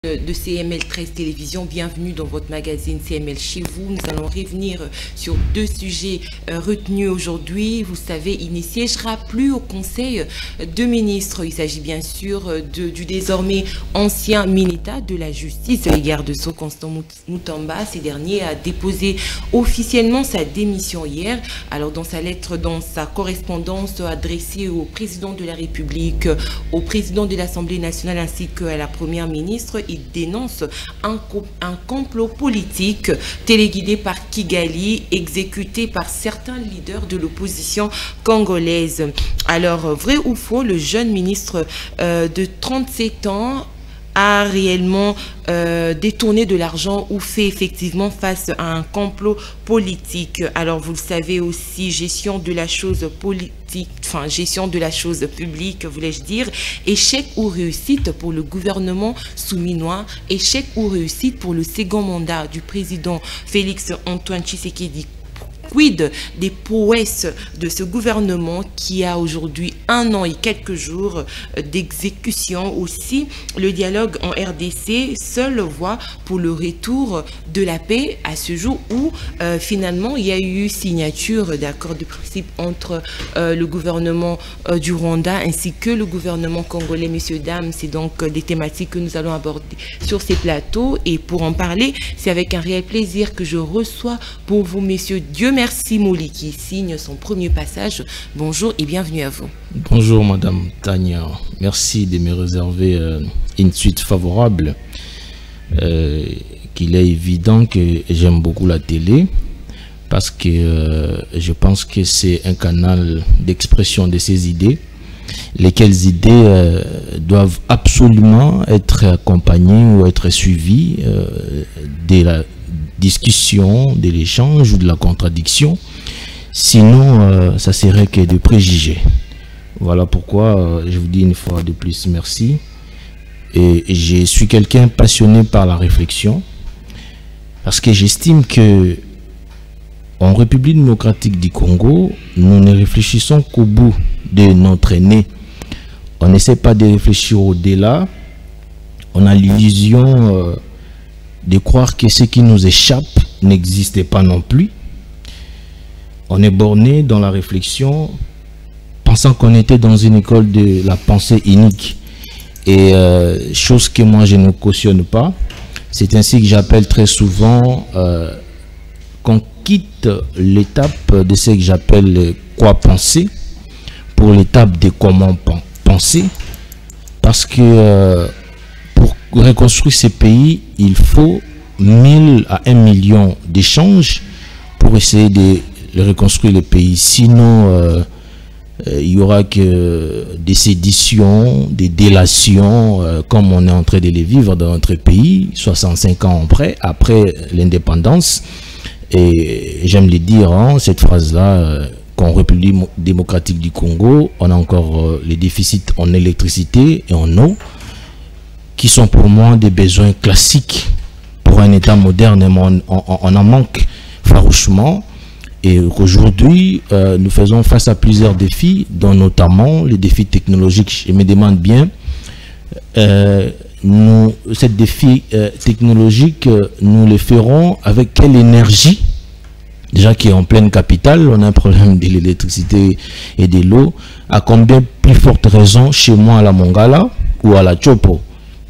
De CML 13 Télévision, bienvenue dans votre magazine CML chez vous. Nous allons revenir sur deux sujets retenus aujourd'hui. Vous savez, il ne siégera plus au Conseil de ministres. Il s'agit bien sûr du désormais ancien ministre de la Justice, le garde sceaux Constant Mutamba. Ce dernier a déposé officiellement sa démission hier. Alors dans sa lettre, dans sa correspondance adressée au président de la République, au président de l'Assemblée nationale ainsi qu'à la première ministre, il dénonce un complot politique téléguidé par Kigali, exécuté par certains leaders de l'opposition congolaise. Alors, vrai ou faux, le jeune ministre de 37 ans a réellement détourné de l'argent ou fait effectivement face à un complot politique. Alors vous le savez aussi, gestion de la chose politique, enfin gestion de la chose publique, voulais-je dire, échec ou réussite pour le gouvernement souminois, échec ou réussite pour le second mandat du président Félix Antoine Tshisekedi. Quid des prouesses de ce gouvernement qui a aujourd'hui 1 an et quelques jours d'exécution? Aussi, le dialogue en RDC, seule voie pour le retour de la paix à ce jour où finalement il y a eu signature d'accord de principe entre le gouvernement du Rwanda ainsi que le gouvernement congolais. Messieurs, dames, c'est donc des thématiques que nous allons aborder sur ces plateaux, et pour en parler, c'est avec un réel plaisir que je reçois pour vous, messieurs, Dieu merci Mouli qui signe son premier passage. Bonjour et bienvenue à vous. Bonjour Madame Tania, merci de me réserver une suite favorable. Qu'il est évident que j'aime beaucoup la télé parce que je pense que c'est un canal d'expression de ces idées, lesquelles idées doivent absolument être accompagnées ou être suivies de la discussion, de l'échange ou de la contradiction. Sinon, ça serait que de préjugés. Voilà pourquoi je vous dis une fois de plus merci. Et je suis quelqu'un passionné par la réflexion, parce que j'estime que en République démocratique du Congo, nous ne réfléchissons qu'au bout de notre nez. On n'essaie pas de réfléchir au-delà. On a l'illusion de croire que ce qui nous échappe n'existait pas non plus. On est borné dans la réflexion, pensant qu'on était dans une école de la pensée unique. Et chose que moi je ne cautionne pas. C'est ainsi que j'appelle très souvent qu'on quitte l'étape de ce que j'appelle quoi penser pour l'étape de comment penser. Parce que pour reconstruire ces pays, il faut 1000 à 1 million d'échanges pour essayer de reconstruire le pays. Sinon, il y aura que des séditions, des délations, comme on est en train de les vivre dans notre pays, 65 ans après l'indépendance. Et j'aime le dire, hein, cette phrase-là, qu'en République démocratique du Congo, on a encore les déficits en électricité et en eau, qui sont pour moi des besoins classiques pour un État moderne. On en manque farouchement. Et aujourd'hui, nous faisons face à plusieurs défis, dont notamment les défis technologiques. Je me demande bien, ces défis technologiques, nous les ferons avec quelle énergie? Déjà qui est en pleine capitale, on a un problème de l'électricité et de l'eau. À combien plus forte raison chez moi à la Mongala ou à la Chopo,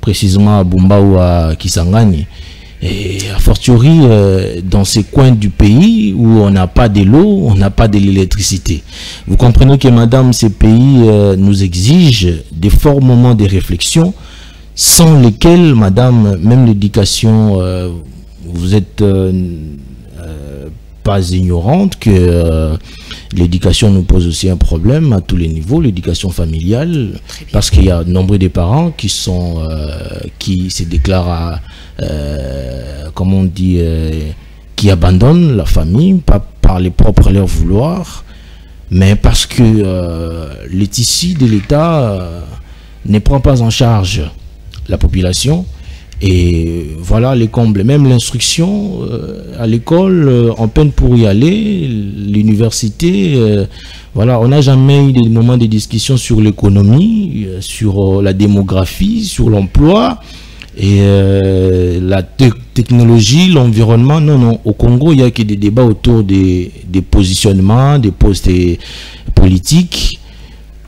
précisément à Bumba ou à Kisangani? Et a fortiori dans ces coins du pays où on n'a pas de l'eau, on n'a pas de l'électricité. Vous comprenez que madame, ces pays nous exigent des forts moments de réflexion sans lesquels madame, même l'éducation, vous êtes pas ignorante que l'éducation nous pose aussi un problème à tous les niveaux, l'éducation familiale, parce qu'il y a nombre de parents qui sont qui se déclarent comme on dit, qui abandonnent la famille, pas par les propres leur vouloir, mais parce que les tissus de l'État ne prend pas en charge la population. Et voilà les combles. Même l'instruction à l'école, on peine pour y aller. L'université, voilà, on n'a jamais eu des moments de discussion sur l'économie, sur la démographie, sur l'emploi. Et la technologie, l'environnement, non, non. Au Congo, il n'y a que des débats autour des positionnements, des postes politiques.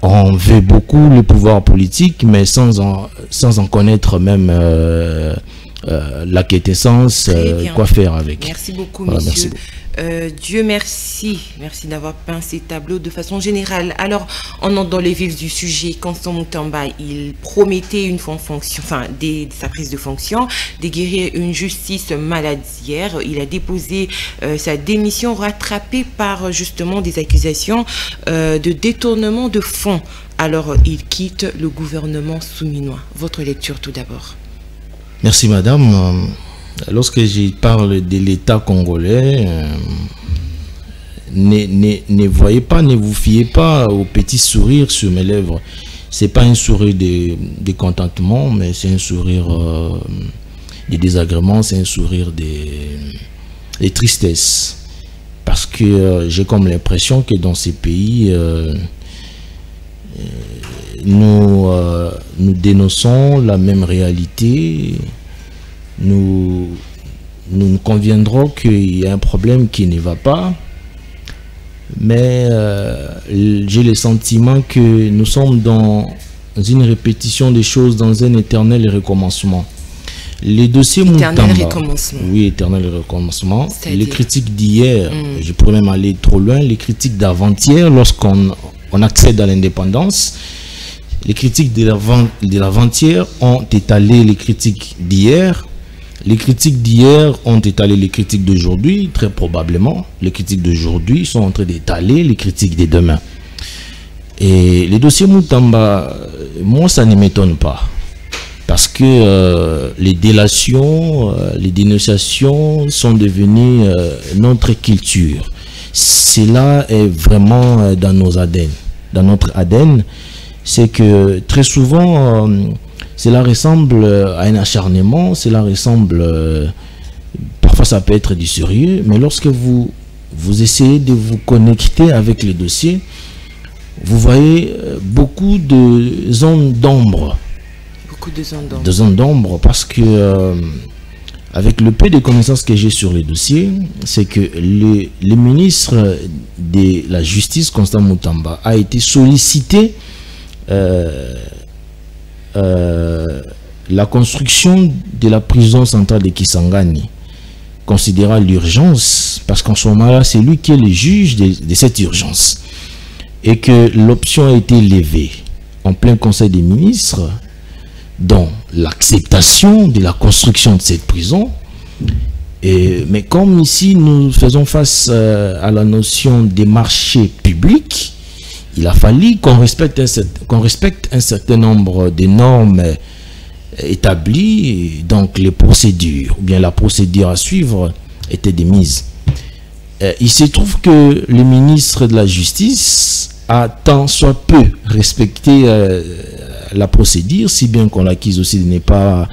On veut beaucoup le pouvoir politique, mais sans en connaître même la quintessence, quoi faire avec. Merci beaucoup, voilà, monsieur. Merci beaucoup. Dieu merci. Merci d'avoir peint ces tableaux de façon générale. Alors, on entre dans les vifs du sujet. Constant Mutamba, il promettait une fonction, enfin, dès sa prise de fonction, de guérir une justice maladière. Il a déposé sa démission rattrapée par justement des accusations de détournement de fonds. Alors, il quitte le gouvernement souminois. Votre lecture tout d'abord. Merci, madame. Lorsque je parle de l'État congolais, ne voyez pas, ne vous fiez pas au petit sourire sur mes lèvres. C'est pas un sourire de contentement, mais c'est un sourire de désagrément, c'est un sourire de tristesse. Parce que j'ai comme l'impression que dans ces pays, nous dénonçons la même réalité. Nous conviendrons qu'il y a un problème qui ne va pas, mais j'ai le sentiment que nous sommes dans une répétition des choses, dans un éternel recommencement. Les dossiers Mutamba, oui, éternel recommencement. Les critiques d'hier, je pourrais même aller trop loin, les critiques d'avant-hier, lorsqu'on accède à l'indépendance, les critiques de l'avant-hier ont étalé les critiques d'hier. Les critiques d'hier ont étalé les critiques d'aujourd'hui, très probablement. Les critiques d'aujourd'hui sont en train d'étaler les critiques de demain. Et les dossiers Mutamba, moi, ça ne m'étonne pas. Parce que les délations, les dénonciations sont devenues notre culture. Cela est vraiment dans nos ADN. Dans notre ADN, c'est que très souvent... cela ressemble à un acharnement, cela ressemble, parfois ça peut être du sérieux, mais lorsque vous essayez de vous connecter avec les dossiers, vous voyez beaucoup de zones d'ombre. Beaucoup de zones d'ombre. De zones d'ombre, parce que avec le peu de connaissances que j'ai sur les dossiers, c'est que le ministre de la Justice, Constant Mutamba, a été sollicité la construction de la prison centrale de Kisangani, considérant l'urgence, parce qu'en ce moment-là, c'est lui qui est le juge de cette urgence, et que l'option a été levée en plein conseil des ministres, dont l'acceptation de la construction de cette prison. Mais comme ici, nous faisons face à la notion des marchés publics, il a fallu qu'on respecte un certain nombre de normes établies, donc les procédures, ou bien la procédure à suivre était démise. Il se trouve que le ministre de la Justice a tant soit peu respecté la procédure, si bien qu'on l'accuse aussi de ne pas,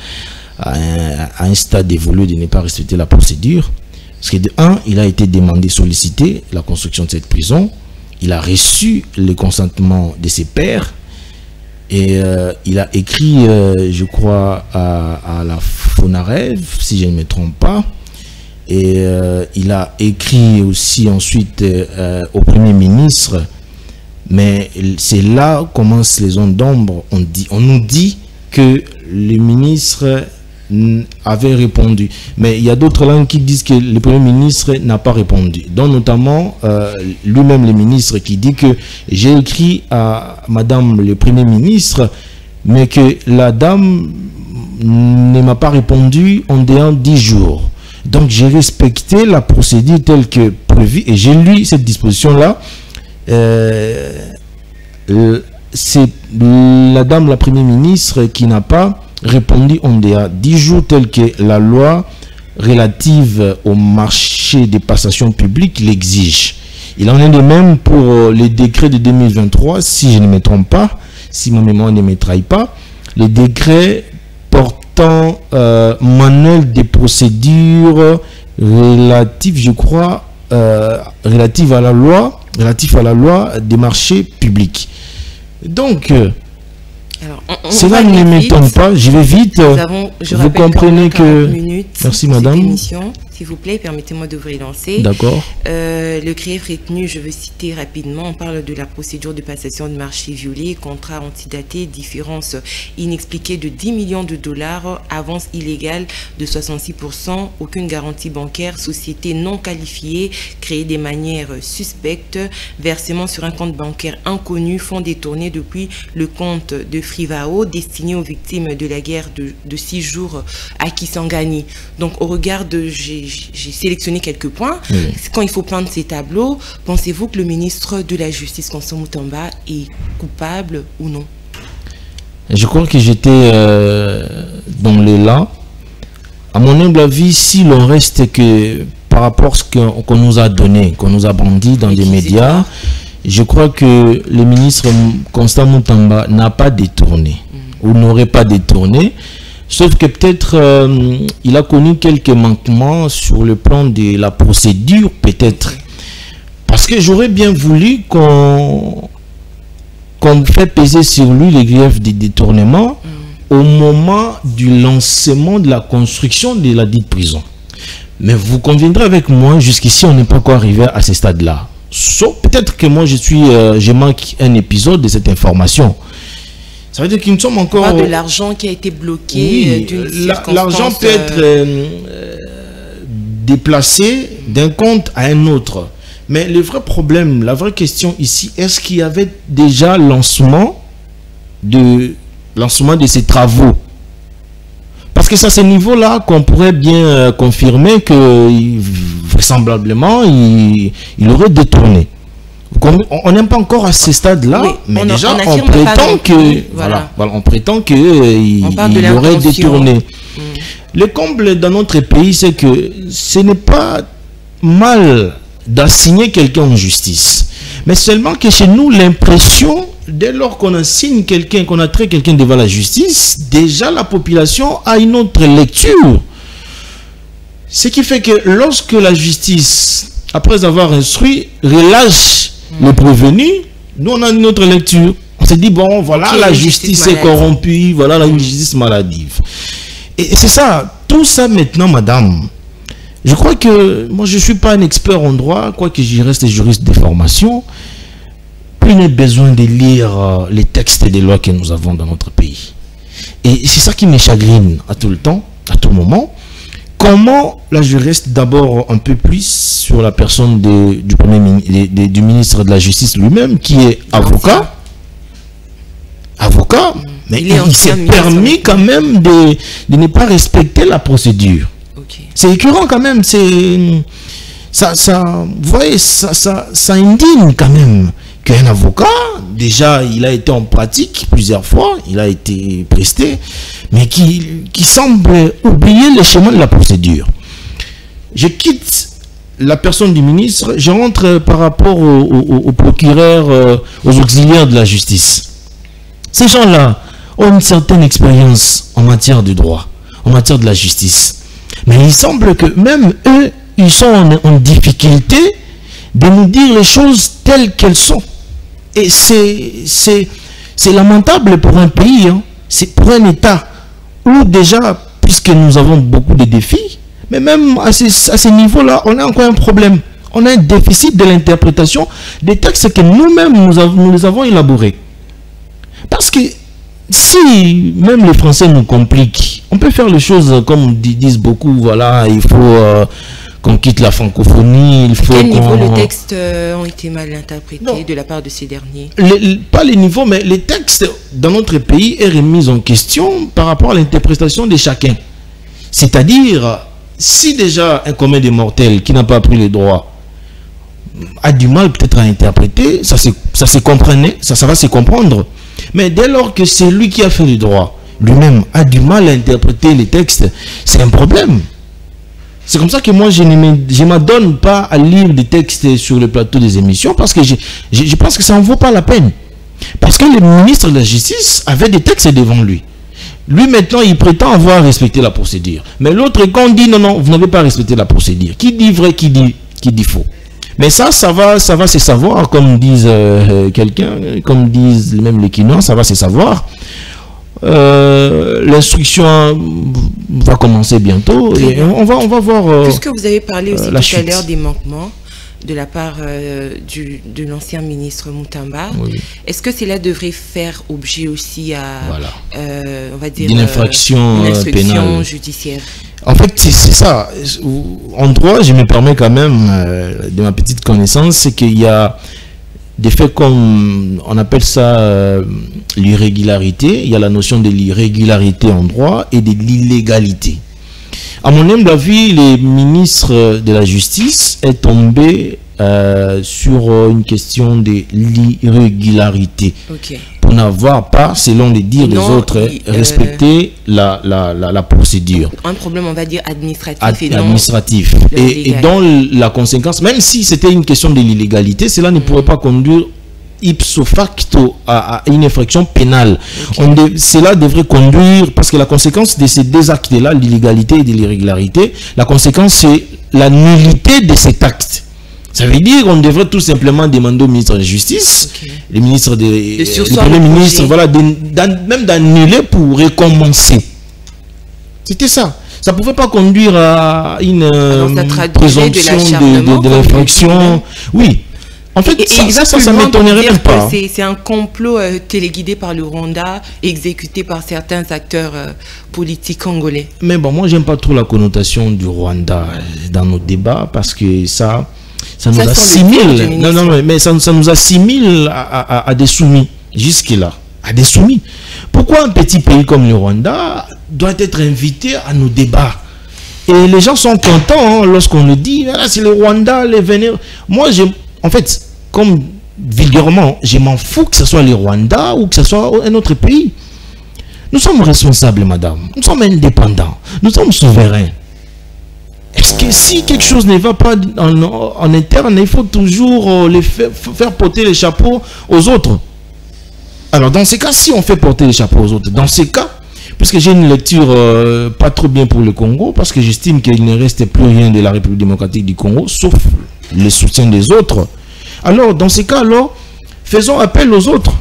à un stade évolué, de ne pas respecter la procédure. Parce que de un, il a été demandé, sollicité la construction de cette prison. Il a reçu le consentement de ses pairs et il a écrit, je crois, à la FONAREV, si je ne me trompe pas. Et il a écrit aussi ensuite au Premier ministre. Mais c'est là où commencent les zones d'ombre. On nous dit que le ministre avait répondu, mais il y a d'autres langues qui disent que le Premier ministre n'a pas répondu, dont notamment lui-même le ministre qui dit que j'ai écrit à madame le Premier ministre, mais que la dame ne m'a pas répondu en dehors de 10 jours. Donc j'ai respecté la procédure telle que prévue et j'ai lu cette disposition là. C'est la dame la Premier ministre qui n'a pas répondu en dehors 10 jours telle que la loi relative au marché des passations publiques l'exige. Il en est de même pour les décrets de 2023, si je ne me trompe pas, si ma mémoire ne me trahit pas, les décrets portant manuel des procédures relatives, je crois, relative à la loi des marchés publics. Donc, alors, Cela ne m'étonne pas, je vais vite. Vous comprenez que... Merci madame. S'il vous plaît, permettez-moi de vous relancer. D'accord. Le grief retenu, je veux citer rapidement, on parle de la procédure de passation de marché violé, contrat antidaté, différence inexpliquée de 10 millions de dollars, avance illégale de 66%, aucune garantie bancaire, société non qualifiée, créée de manière suspecte, versement sur un compte bancaire inconnu, fonds détournés depuis le compte de Frivao, destiné aux victimes de la guerre de 6 jours à Kisangani. Donc au regard de... J'ai sélectionné quelques points. Oui. Quand il faut prendre ces tableaux, pensez-vous que le ministre de la Justice, Constant Mutamba, est coupable ou non? Je crois que j'étais dans l'élan. À mon humble avis, si l'on reste que par rapport à ce qu'on nous a donné, qu'on nous a brandi dans des médias, je crois que le ministre Constant Mutamba n'a pas détourné ou n'aurait pas détourné. Sauf que peut-être il a connu quelques manquements sur le plan de la procédure, peut-être. Parce que j'aurais bien voulu qu'on fait peser sur lui les griefs de détournement au moment du lancement de la construction de la dite prison. Mais vous conviendrez avec moi, jusqu'ici on n'est pas encore arrivé à ce stade-là. Sauf peut-être que moi je manque un épisode de cette information. Ça veut dire que nous sommes encore... de l'argent qui a été bloqué. Oui, l'argent peut être déplacé d'un compte à un autre. Mais le vrai problème, la vraie question ici, est-ce qu'il y avait déjà lancement de ces travaux? Parce que c'est à ce niveau-là qu'on pourrait bien confirmer que vraisemblablement, il aurait détourné. On n'est pas encore à ce stade-là, oui, mais déjà on prétend que on prétend qu'il aurait détourné. Le comble dans notre pays, c'est que ce n'est pas mal d'assigner quelqu'un en justice, mais seulement que chez nous, l'impression, dès lors qu'on assigne quelqu'un, qu'on a trait quelqu'un devant la justice, déjà la population a une autre lecture. Ce qui fait que lorsque la justice, après avoir instruit, relâche le prévenu, nous on a une autre lecture. On s'est dit, bon, voilà, la justice est corrompue, voilà la justice maladive. Et c'est ça, tout ça maintenant, madame. Je crois que, moi je ne suis pas un expert en droit, quoique j'y reste juriste de formation. Plus il n'y a besoin de lire les textes des lois que nous avons dans notre pays. Et c'est ça qui me chagrine à tout le temps, à tout moment. Comment, là je reste d'abord un peu plus sur la personne du ministre de la Justice lui-même, qui est avocat. Mais il s'est permis quand même de ne pas respecter la procédure. Okay. C'est écœurant quand même, vous voyez, ça indigne quand même qu'un avocat, déjà il a été en pratique plusieurs fois, il a été presté, mais qui semble oublier le chemin de la procédure. Je quitte la personne du ministre, je rentre par rapport aux procureurs, aux auxiliaires de la justice. Ces gens-là ont une certaine expérience en matière de droit, en matière de la justice. Mais il semble que même eux, ils sont en difficulté de nous dire les choses telles qu'elles sont. Et c'est lamentable pour un pays, hein. C'est pour un État où déjà, puisque nous avons beaucoup de défis, mais même à ce niveau-là, on a encore un problème. On a un déficit de l'interprétation des textes que nous-mêmes, nous les avons élaborés. Parce que si même les Français nous compliquent, on peut faire les choses comme disent beaucoup, voilà, il faut qu'on quitte la francophonie, il faut... À quel niveau les textes ont été mal interprétés de la part de ces derniers? Pas les niveaux, mais les textes dans notre pays est remis en question par rapport à l'interprétation de chacun. C'est-à-dire, si déjà un commun des mortels qui n'a pas appris les droits a du mal peut-être à interpréter, ça va se comprendre. Mais dès lors que c'est lui qui a fait le droit, lui-même a du mal à interpréter les textes, c'est un problème. C'est comme ça que moi, je ne m'adonne pas à lire des textes sur le plateau des émissions, parce que je pense que ça n'en vaut pas la peine. Parce que le ministre de la Justice avait des textes devant lui. Lui, maintenant, il prétend avoir respecté la procédure. Mais l'autre, quand on dit non, non, vous n'avez pas respecté la procédure. Qui dit vrai, qui dit faux? Mais ça va se savoir, comme disent quelqu'un, comme disent même les Quinois, ça va se savoir. L'instruction va commencer bientôt et on va voir. Puisque vous avez parlé aussi tout à l'heure des manquements de la part de l'ancien ministre Moutamba, oui. Est-ce que cela devrait faire objet aussi à, on va dire, d'une infraction pénale judiciaire? En fait, c'est ça. En droit, je me permets quand même, de ma petite connaissance, c'est qu'il y a des faits comme, on appelle ça l'irrégularité. Il y a la notion de l'irrégularité en droit et de l'illégalité. À mon humble avis, le ministre de la Justice est tombé sur une question de l'irrégularité. Okay. Pour n'avoir pas, selon les dires des autres, respecté la procédure. Un problème, on va dire, administratif. Administratif. Et dans la conséquence, même si c'était une question de l'illégalité, cela ne pourrait pas conduire ipso facto à une infraction pénale. Okay. Cela devrait conduire, parce que la conséquence de ces deux actes-là, l'illégalité et de l'irrégularité, la conséquence c'est la nullité de cet acte. Ça veut dire qu'on devrait tout simplement demander au ministre de la Justice, le ministre le Premier ministre, voilà, même d'annuler pour recommencer. C'était ça. Ça ne pouvait pas conduire à une présomption de l'infraction. Oui. En fait, ça ne m'étonnerait même pas. C'est un complot téléguidé par le Rwanda, exécuté par certains acteurs politiques congolais. Mais bon, moi, j'aime pas trop la connotation du Rwanda dans nos débats, parce que ça nous assimile. Non, mais ça nous assimile à des soumis, jusque-là, à des soumis. Pourquoi un petit pays comme le Rwanda doit être invité à nos débats? Et les gens sont contents lorsqu'on le dit, ah, c'est le Rwanda, les vénères. Moi, en fait, comme vulgairement, je m'en fous que ce soit le Rwanda ou que ce soit un autre pays. Nous sommes responsables, madame. Nous sommes indépendants. Nous sommes souverains. Est-ce que si quelque chose ne va pas en interne, il faut toujours faire porter les chapeaux aux autres? Alors, dans ces cas, si on fait porter les chapeaux aux autres, dans ces cas, puisque j'ai une lecture pas trop bien pour le Congo, parce que j'estime qu'il ne reste plus rien de la République démocratique du Congo, sauf le soutien des autres. Alors, dans ces cas, alors, faisons appel aux autres.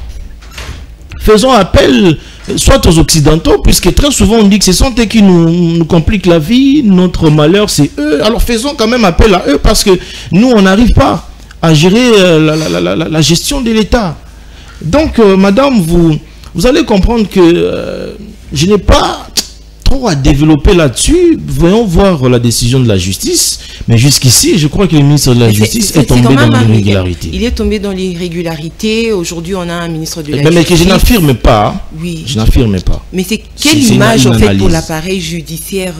Faisons appel soit aux Occidentaux, puisque très souvent on dit que ce sont eux qui nous compliquent la vie, notre malheur c'est eux. Alors faisons quand même appel à eux, parce que nous on n'arrive pas à gérer la gestion de l'État. Donc, madame, vous allez comprendre que je n'ai pas trop à développer là-dessus. Voyons voir la décision de la justice. Mais jusqu'ici, je crois que le ministre de la Justice est tombé dans l'irrégularité. Il est tombé dans l'irrégularité. Aujourd'hui, on a un ministre de la Justice. Mais que je n'affirme pas. Oui. Je n'affirme pas. Mais c'est quelle image, en fait, pour l'appareil judiciaire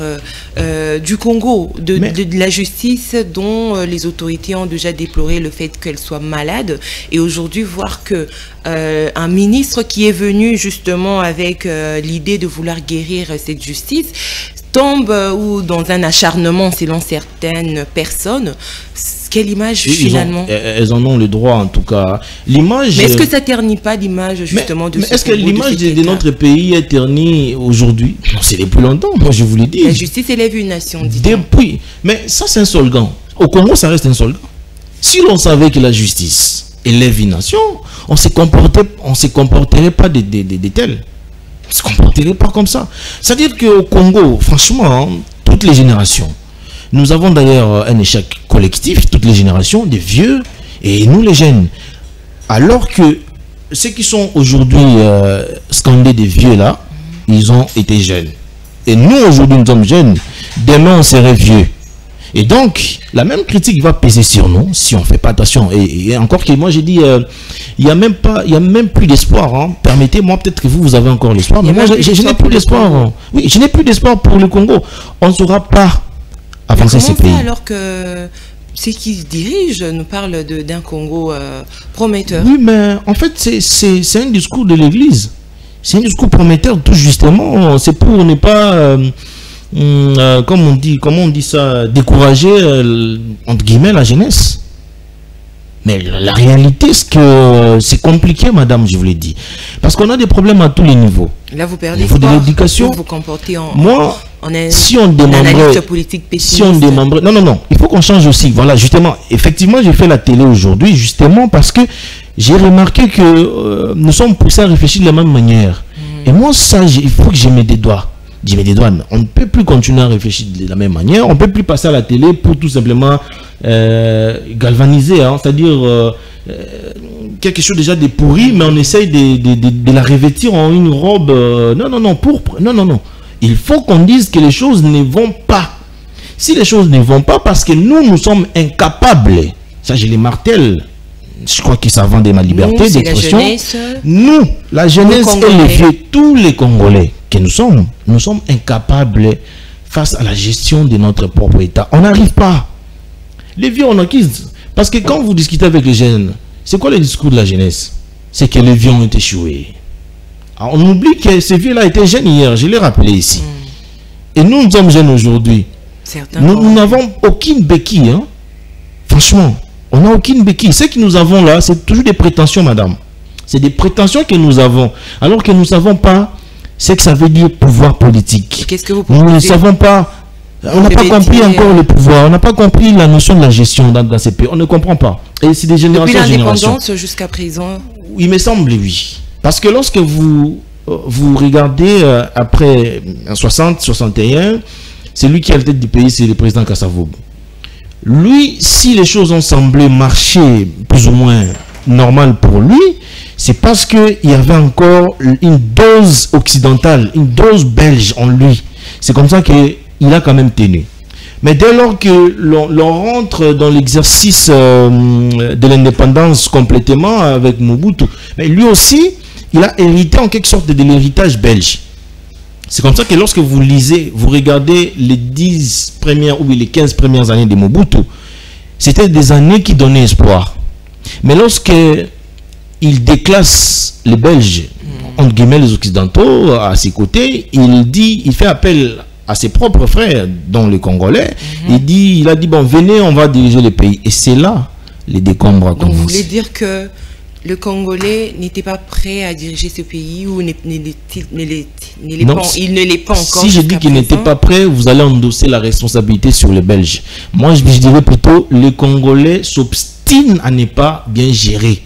du Congo, de la justice, dont les autorités ont déjà déploré le fait qu'elle soit malade. Et aujourd'hui, voir que un ministre qui est venu justement avec l'idée de vouloir guérir cette justice tombe ou dans un acharnement selon certaines personnes. Quelle image finalement? Elles en ont le droit en tout cas. L'image. Mais est-ce que ça ternit pas l'image justement de ce est-ce que l'image de notre pays est ternie aujourd'hui? Non, c'est depuis longtemps, moi je vous l'ai dit. La justice élève une nation. Depuis. Mais ça c'est un slogan. Au Congo ça reste un slogan. Si l'on savait que la justice élève une nation, on ne se comporterait pas de tels. On ne se comporterait pas comme ça. C'est-à-dire qu'au Congo, franchement, toutes les générations, nous avons d'ailleurs un échec collectif, toutes les générations, des vieux et nous les jeunes. Alors que ceux qui sont aujourd'hui scandés des vieux là, ils ont été jeunes. Et nous aujourd'hui nous sommes jeunes, demain on serait vieux. Et donc, la même critique va peser sur nous si on ne fait pas attention. Et encore que moi, j'ai dit, il n'y a même plus d'espoir. Hein. Permettez-moi, peut-être que vous avez encore l'espoir. Mais moi, je n'ai plus d'espoir. Oui, je n'ai plus d'espoir pour le Congo. On ne saura pas avancer ces pays. Alors que ceux qui se dirigent nous parlent d'un Congo prometteur. Oui, mais en fait, c'est un discours de l'Église. C'est un discours prometteur, tout justement. C'est pour ne pas... comment on dit ça, décourager entre guillemets la jeunesse. Mais la réalité c'est que c'est compliqué, madame, je vous l'ai dit, parce qu'on a des problèmes à tous les niveaux. Là vous perdez au niveau de l'éducation. Vous comportez en si on démembrait, non, il faut qu'on change aussi. Voilà, justement, effectivement, j'ai fait la télé aujourd'hui justement parce que j'ai remarqué que nous sommes poussés à réfléchir de la même manière. Et moi, ça, il faut que je mette des doigts. Je mets des doigts. On ne peut plus continuer à réfléchir de la même manière. On ne peut plus passer à la télé pour tout simplement galvaniser, hein, c'est-à-dire quelque chose déjà de pourri, mais on essaye de la revêtir en une robe, pourpre. Non. Il faut qu'on dise que les choses ne vont pas. Si les choses ne vont pas, parce que nous sommes incapables, ça je les martèle, je crois que ça vend de ma liberté d'expression. Nous, la jeunesse et les vieux, tous les Congolais que nous sommes incapables face à la gestion de notre propre État. On n'arrive pas. Les vieux, on acquise. Parce que quand vous discutez avec les jeunes, c'est quoi le discours de la jeunesse? C'est que les vieux ont échoué. Alors, on oublie que ces vieux-là étaient jeunes hier, je l'ai rappelé ici. Et nous sommes jeunes aujourd'hui. Nous n'avons aucune béquille. Hein? Franchement, on n'a aucune béquille. Ce que nous avons là, c'est toujours des prétentions, madame. C'est des prétentions que nous avons. Alors que nous ne savons pas ce que ça veut dire pouvoir politique. Qu'est-ce que vous nous ne savons pas. On n'a pas compris encore le pouvoir. On n'a pas compris la notion de la gestion dans ces pays. On ne comprend pas. Et c'est des générations en génération. Depuis l'indépendance jusqu'à présent. Il me semble, oui. Parce que lorsque vous regardez après 60, 61, c'est lui qui a la tête du pays, c'est le président Kassavogo. Lui, si les choses ont semblé marcher plus ou moins normal pour lui, c'est parce qu'il y avait encore une dose occidentale, une dose belge en lui. C'est comme ça qu'il a quand même tenu. Mais dès lors que l'on rentre dans l'exercice de l'indépendance complètement avec Mobutu, mais lui aussi, il a hérité en quelque sorte de l'héritage belge. C'est comme ça que lorsque vous lisez, vous regardez les 10 premières ou les 15 premières années de Mobutu, c'était des années qui donnaient espoir. Mais lorsque il déclasse les Belges, entre guillemets les Occidentaux, à ses côtés, il fait appel à ses propres frères, dont les Congolais. Il a dit, bon, venez, on va diriger le pays. Et c'est là les décombres commencent. Donc vous voulez dire que le Congolais n'était pas prêt à diriger ce pays ou il ne l'est pas encore? Si je dis qu'il n'était pas prêt, vous allez endosser la responsabilité sur les Belges. Moi, je dirais plutôt, les Congolais s'obstinent à ne pas bien gérer.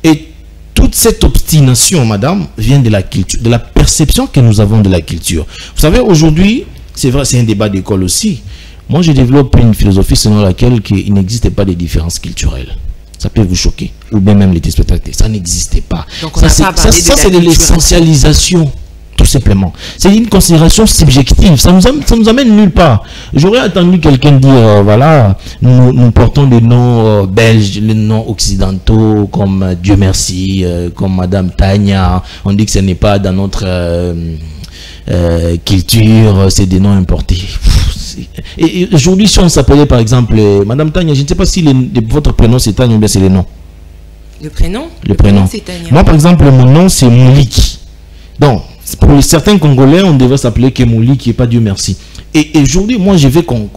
Et toute cette obstination, madame, vient de la culture, de la perception que nous avons de la culture. Vous savez, aujourd'hui, c'est vrai, c'est un débat d'école aussi. Moi, je développe une philosophie selon laquelle il n'existe pas de différences culturelles. Ça peut vous choquer, ou bien même les téléspectateurs. Ça n'existait pas. Donc ça, c'est de l'essentialisation, tout simplement. C'est une considération subjective. Ça nous amène nulle part. J'aurais attendu quelqu'un dire, voilà, nous portons des noms belges, les noms occidentaux, comme Dieu merci, comme Madame Tania. On dit que ce n'est pas dans notre culture, c'est des noms importés. Et aujourd'hui, si on s'appelait par exemple Madame Tania, je ne sais pas si votre prénom c'est Tania ou bien c'est le nom. Le prénom? Le prénom c'est Tania. Moi par exemple, mon nom c'est Mouliki. Donc, pour certains Congolais, on devrait s'appeler Kemouliki et pas Dieu merci. Et aujourd'hui, moi je veux qu'on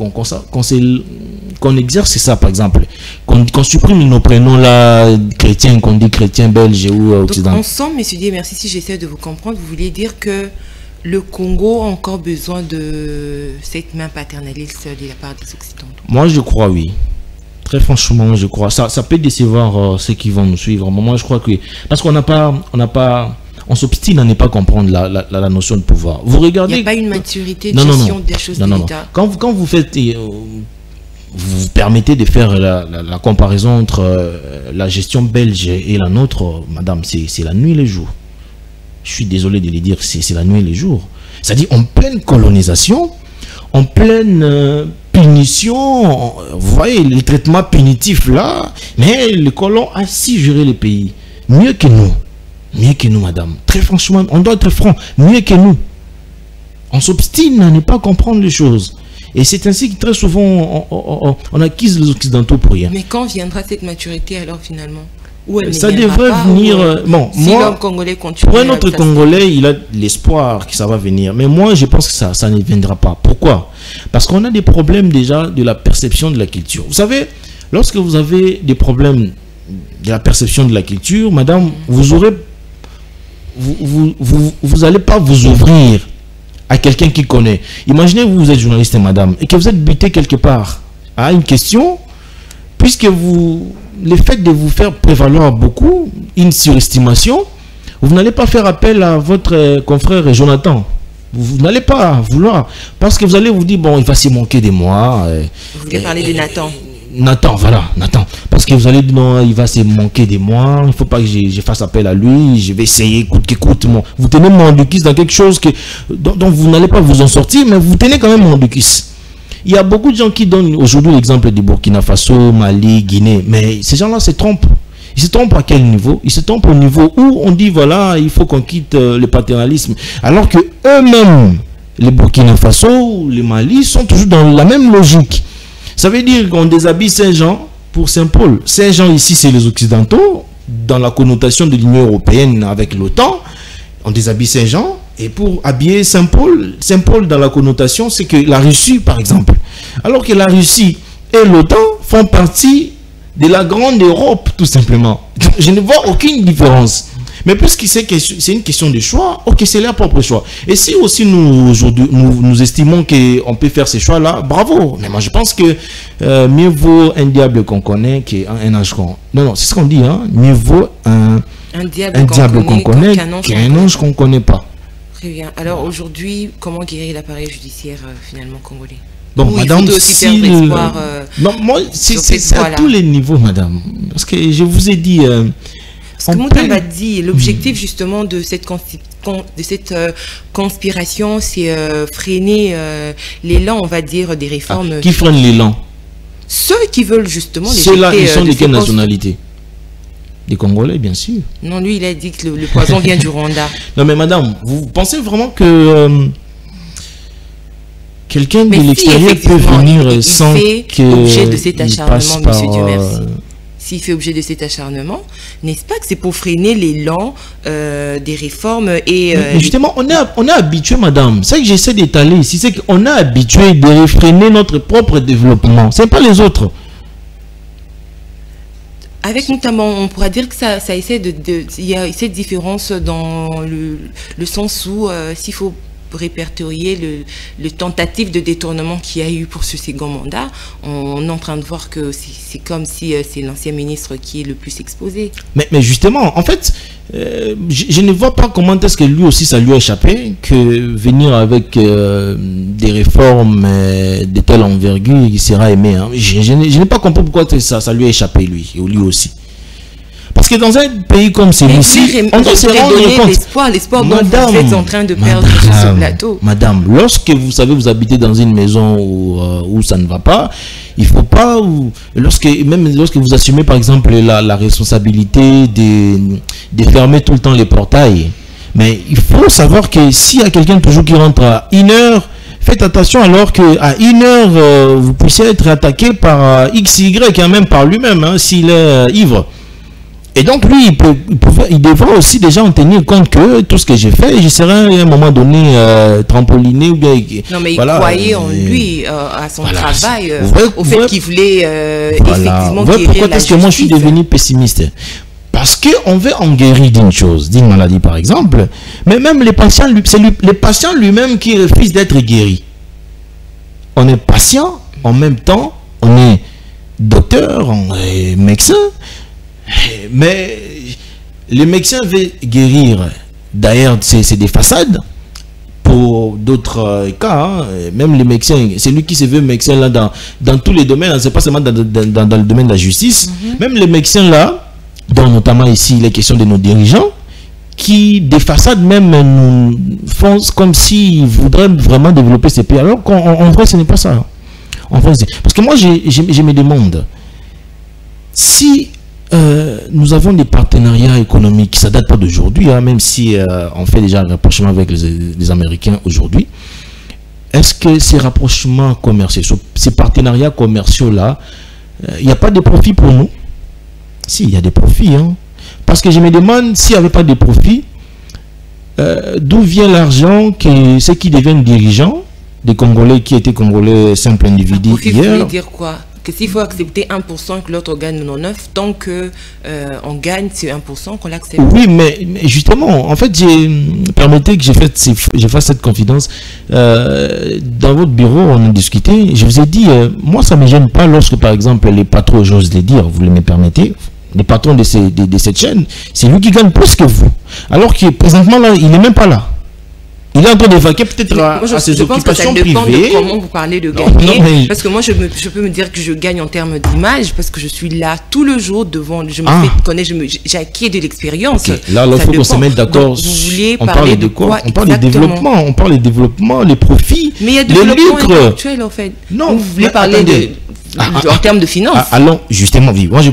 exerce ça par exemple. Qu'on supprime nos prénoms là, chrétiens, qu'on dit chrétiens, belges ou occidentaux. Donc ensemble, monsieur Dieu merci, si j'essaie de vous comprendre, vous vouliez dire que le Congo a encore besoin de cette main paternaliste de la part des Occidentaux? Moi, je crois, oui. Très franchement, je crois. Ça peut décevoir ceux qui vont nous suivre. Moi, je crois que... Parce on s'obstine à ne pas comprendre la notion de pouvoir. Vous regardez... Il n'y a pas une maturité de gestion des choses de l'État. Quand vous faites... vous permettez de faire la comparaison entre la gestion belge et la nôtre, madame, c'est la nuit et le jour. Je suis désolé de le dire, c'est la nuit et les jours. C'est-à-dire en pleine colonisation, en pleine punition, vous voyez les traitements punitifs là, mais le colon a si géré le pays. Mieux que nous, madame. Très franchement, on doit être franc, mieux que nous. On s'obstine à ne pas comprendre les choses. Et c'est ainsi que très souvent, on acquise les Occidentaux pour rien. Mais quand viendra cette maturité alors finalement? Ça devrait venir. Bon, si moi, Congolais continue, pour un autre Congolais, il a l'espoir que ça va venir. Mais moi, je pense que ça ne viendra pas. Pourquoi? Parce qu'on a des problèmes déjà de la perception de la culture. Vous savez, lorsque vous avez des problèmes de la perception de la culture, madame, vous allez pas vous ouvrir à quelqu'un qui connaît. Imaginez, vous êtes journaliste, madame, et que vous êtes buté quelque part à une question, puisque le fait de vous faire prévaloir beaucoup, une surestimation, vous n'allez pas faire appel à votre confrère Jonathan. Vous n'allez pas vouloir. Parce que vous allez vous dire, bon, il va se manquer de moi. Vous voulez parler de Nathan. Nathan, voilà, Nathan. Parce que vous allez dire, non, il va se manquer de moi. Il ne faut pas que je fasse appel à lui. Je vais essayer, coûte. Vous tenez mon handicap dans quelque chose dont vous n'allez pas vous en sortir, mais vous tenez quand même mon handicap. Il y a beaucoup de gens qui donnent aujourd'hui l'exemple du Burkina Faso, Mali, Guinée. Mais ces gens-là se trompent. Ils se trompent à quel niveau? Ils se trompent au niveau où on dit, voilà, il faut qu'on quitte le paternalisme. Alors que eux-mêmes, les Burkina Faso, les Mali, sont toujours dans la même logique. Ça veut dire qu'on déshabille Saint-Jean pour Saint-Paul. Saint-Jean, ici, c'est les Occidentaux. Dans la connotation de l'Union européenne avec l'OTAN, on déshabille Saint-Jean. Et pour habiller Saint-Paul, Saint-Paul dans la connotation, c'est que la Russie, par exemple. Alors que la Russie et l'OTAN font partie de la grande Europe, tout simplement. Je ne vois aucune différence. Mais puisque c'est une question de choix, ok, c'est leur propre choix. Et si aussi nous, aujourd'hui, nous estimons qu'on peut faire ces choix-là, bravo. Mais moi, je pense que mieux vaut un diable qu'on connaît qu'un ange qu'on... Non, c'est ce qu'on dit, hein. Mieux vaut un diable qu'on connaît qu'un ange qu'on ne connaît pas. Très bien. Alors aujourd'hui, comment guérir l'appareil judiciaire finalement congolais? Bon, madame, non, moi, c'est à tous les niveaux, madame. Parce que je vous ai dit... Parce que Moutamba dit, l'objectif justement de cette conspiration, c'est freiner l'élan, on va dire, des réformes. Qui freine l'élan? Ceux qui veulent justement... Ceux-là, ils sont de quelle nationalité? Des Congolais, bien sûr. Non, lui, il a dit que le poison vient du Rwanda. Non, mais madame, vous pensez vraiment que quelqu'un de l'extérieur peut venir sans qu'il de cet acharnement, monsieur Dieu merci. S'il fait objet de cet acharnement, n'est-ce pas que c'est pour freiner l'élan des réformes et... Mais justement, on est habitué, madame. C'est que j'essaie d'étaler ici, c'est qu'on est habitué de freiner notre propre développement. Ce n'est pas les autres. Avec notamment, on pourra dire que ça essaie il y a cette différence dans le sens où s'il faut répertorier le tentative de détournement qu'il y a eu pour ce second mandat, on est en train de voir que c'est comme si c'est l'ancien ministre qui est le plus exposé. Mais justement, en fait, je ne vois pas comment est-ce que lui aussi ça lui a échappé que venir avec des réformes de telle envergure, il sera aimé. Hein. Je n'ai pas compris pourquoi ça lui a échappé, lui aussi. Parce que dans un pays comme celui-ci, on doit se rendre compte. L'espoir dont vous êtes en train de perdre sur ce plateau. Madame, lorsque vous savez, vous habitez dans une maison où ça ne va pas, il ne faut pas, même lorsque vous assumez par exemple la responsabilité de fermer tout le temps les portails, mais il faut savoir que s'il y a quelqu'un toujours qui rentre à 1h, faites attention alors qu'à 1h, vous puissiez être attaqué par XY, hein, même par lui-même, hein, s'il est ivre. Et donc lui, il devra aussi déjà en tenir compte que tout ce que j'ai fait, je serai à un moment donné trampoliné ou bien... Non mais voilà, il croyait en lui, à son travail, au fait qu'il voulait effectivement guérir pourquoi est-ce que moi je suis devenu pessimiste? Parce qu'on veut en guérir d'une chose, d'une maladie par exemple, mais même les patients, c'est les patients lui-même qui refusent d'être guéris. On est patient, en même temps, on est docteur, on est médecin, mais les médecins veulent guérir. D'ailleurs, c'est des façades. Pour d'autres cas, hein, même les médecins, c'est lui qui se veut médecin là dans tous les domaines, c'est pas seulement dans le domaine de la justice. Même les médecins là, dont notamment ici les questions de nos dirigeants, qui des façades même nous font comme s'ils voudraient vraiment développer ces pays. Alors qu'en vrai, ce n'est pas ça. En vrai, parce que moi, je me demande si nous avons des partenariats économiques, ça date pas d'aujourd'hui, hein, même si on fait déjà un rapprochement avec les Américains aujourd'hui. Est-ce que ces rapprochements commerciaux, ces partenariats commerciaux-là, il n'y a pas de profit pour nous? Si, il y a des profits. Hein. Parce que je me demande s'il n'y avait pas de profit, d'où vient l'argent que ceux qui deviennent dirigeants, des Congolais qui étaient Congolais simples individus hier. Vous voulez dire quoi? Que s'il faut accepter 1% que l'autre gagne 99%, tant que on gagne c'est 1% qu'on l'accepte. Oui, mais justement, en fait, permettez que je fasse cette confidence. Dans votre bureau, on a discuté. Je vous ai dit, moi, ça ne me gêne pas lorsque, par exemple, les patrons, j'ose les dire, vous me permettez, les patrons de cette chaîne, c'est lui qui gagne plus que vous. Alors que présentement, là, il n'est même pas là. Il est en train d'évacuer peut-être à ses occupations privées. Je pense que ça dépend de comment vous parlez de gagner. Parce que moi, je peux me dire que je gagne en termes d'image parce que je suis là tout le jour devant. Je me fais connaître, j'ai acquis de l'expérience. Okay. Là, il faut qu'on se mette d'accord. Vous voulez parler de quoi? On parle de développement. On parle de développement, les profits, mais il y a des développements intellectuels, en fait. Non, vous voulez parler en termes de finances. Allons, justement, moi, je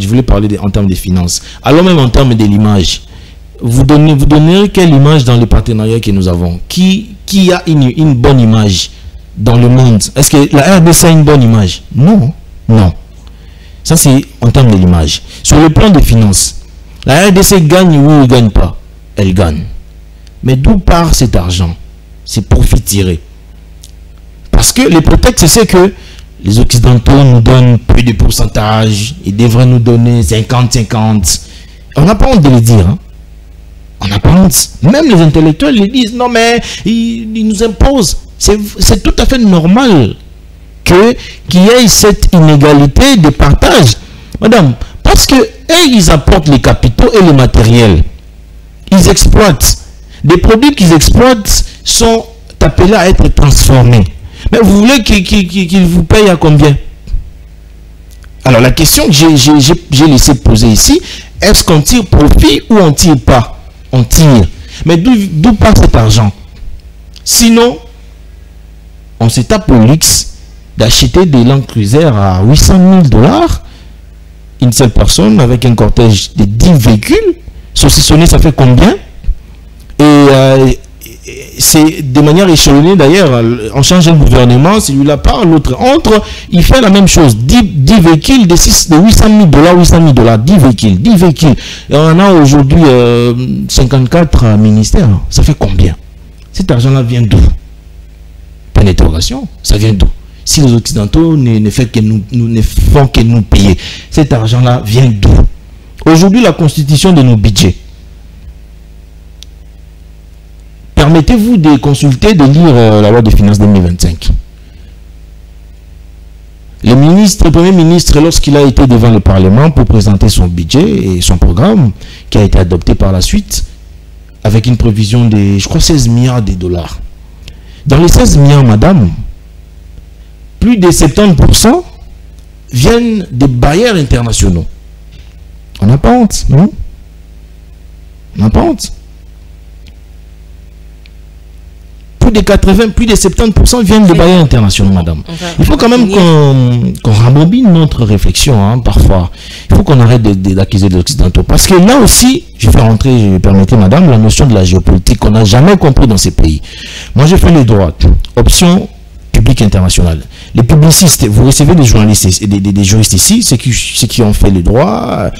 voulais parler en termes de finances. Allons même en termes de l'image. Vous donnerez quelle image dans les partenariats que nous avons? Qui a une bonne image dans le monde? Est-ce que la RDC a une bonne image? Non. Non. Ça, c'est en termes de l'image. Sur le plan des finances, la RDC gagne ou ne gagne pas? Elle gagne. Mais d'où part cet argent? C'est profit tiré. Parce que le prétexte, c'est que les Occidentaux nous donnent plus de pourcentage. Ils devraient nous donner 50-50. On n'a pas honte de le dire, hein. On n'a pas honte. Même les intellectuels ils disent non mais ils nous imposent. C'est tout à fait normal qu'il y ait cette inégalité de partage. Madame, parce que ils apportent les capitaux et les matériels. Ils exploitent. Des produits qu'ils exploitent sont appelés à être transformés. Mais vous voulez qu'ils vous payent à combien? Alors la question que j'ai laissé poser ici, est-ce qu'on tire profit ou on tire pas? On tire. Mais d'où part cet argent? Sinon, on se tape au luxe d'acheter des Land Cruiser à 800 000 $. Une seule personne avec un cortège de 10 véhicules. Saucissonné, ça fait combien? Et c'est de manière échelonnée d'ailleurs. On change un gouvernement, celui-là part, l'autre entre. Il fait la même chose. 10 véhicules de 800 000 $, 800 000 $, 10 véhicules. Et on a aujourd'hui 54 ministères. Ça fait combien? Cet argent-là vient d'où? Pas d'interrogation. Ça vient d'où? Si les Occidentaux ne font que nous payer, cet argent-là vient d'où? Aujourd'hui, la constitution de nos budgets. Permettez-vous de consulter, de lire la loi de finances 2025. Le Premier ministre, lorsqu'il a été devant le Parlement pour présenter son budget et son programme, qui a été adopté par la suite, avec une prévision de, je crois, 16 milliards de dollars. Dans les 16 milliards, madame, plus de 70% viennent des bailleurs internationaux. On n'a pas honte, non? On n'a pas honte. Plus de 80, plus de 70% viennent des bailleurs internationaux, madame. Il faut quand même qu'on rembobine notre réflexion, hein, parfois. Il faut qu'on arrête d'accuser les Occidentaux. Parce que là aussi, je vais rentrer, je vais permettre, madame, la notion de la géopolitique qu'on n'a jamais compris dans ces pays. Moi, j'ai fait les droits. Option publique internationale. Les publicistes, vous recevez des journalistes et des juristes ici, ceux qui ont fait les droits,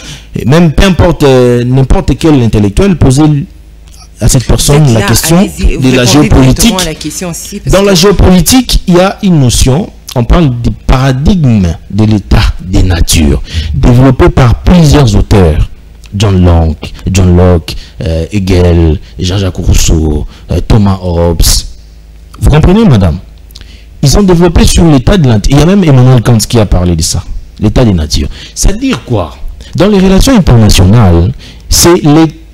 même peu importe, n'importe quel intellectuel, poser à cette personne la question de la géopolitique. Dans la géopolitique, il y a une notion, on parle du paradigme de l'état des natures, développé par plusieurs auteurs. John Locke, Hegel, Jean-Jacques Rousseau, Thomas Hobbes. Vous comprenez, madame? Ils ont développé sur l'état de nature. Il y a même Emmanuel Kant qui a parlé de ça. L'état des natures. C'est-à-dire quoi? Dans les relations internationales, c'est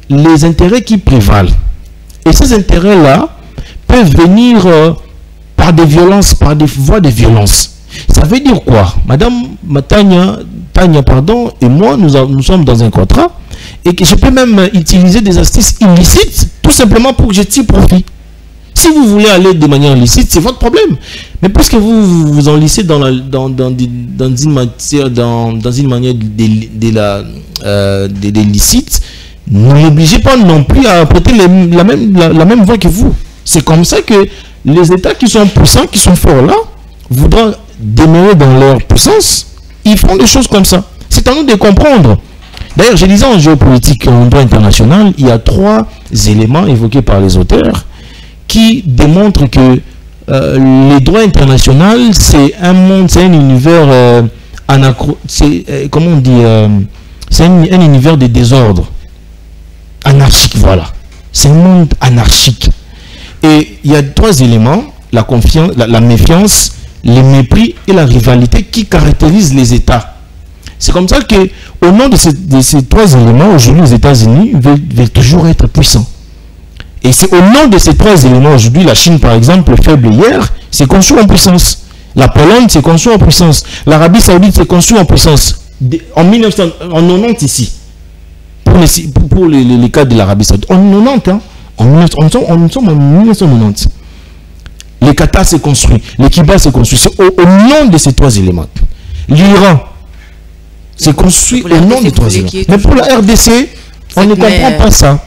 les intérêts qui prévalent. Et ces intérêts-là peuvent venir par des violences, par des voies de violence. Ça veut dire quoi? Madame Tania, pardon, et moi, nous sommes dans un contrat et que je peux même utiliser des astuces illicites tout simplement pour que je tire profit. Si vous voulez aller de manière illicite, c'est votre problème. Mais puisque vous vous enlissez dans une manière de l'illicite, n'obligez pas non plus à prêter la même voie que vous. C'est comme ça que les États qui sont puissants, qui sont forts là, voudront demeurer dans leur puissance. Ils font des choses comme ça. C'est à nous de comprendre. D'ailleurs, je disais en géopolitique, en droit international, il y a 3 éléments évoqués par les auteurs qui démontrent que le droit international, c'est un monde, c'est un univers comment on dit, c'est un univers de désordre. Anarchique, voilà. C'est un monde anarchique. Et il y a 3 éléments, la confiance, la méfiance, le mépris et la rivalité qui caractérisent les États. C'est comme ça que, au nom de ces trois éléments, aujourd'hui, les États-Unis veulent toujours être puissants. Et c'est au nom de ces trois éléments, aujourd'hui, la Chine, par exemple, faible hier, s'est construite en puissance. La Pologne s'est construite en puissance. L'Arabie Saoudite s'est construite en puissance. En 1990 ici, pour les cas de l'Arabie Saoudite, en 90, hein, nous sommes en 1990. Le Qatar s'est construit, le Kiba s'est construit. C'est au nom de ces trois éléments. L'Iran s'est construit au nom des trois éléments. Mais pour la RDC, on ne comprend pas ça.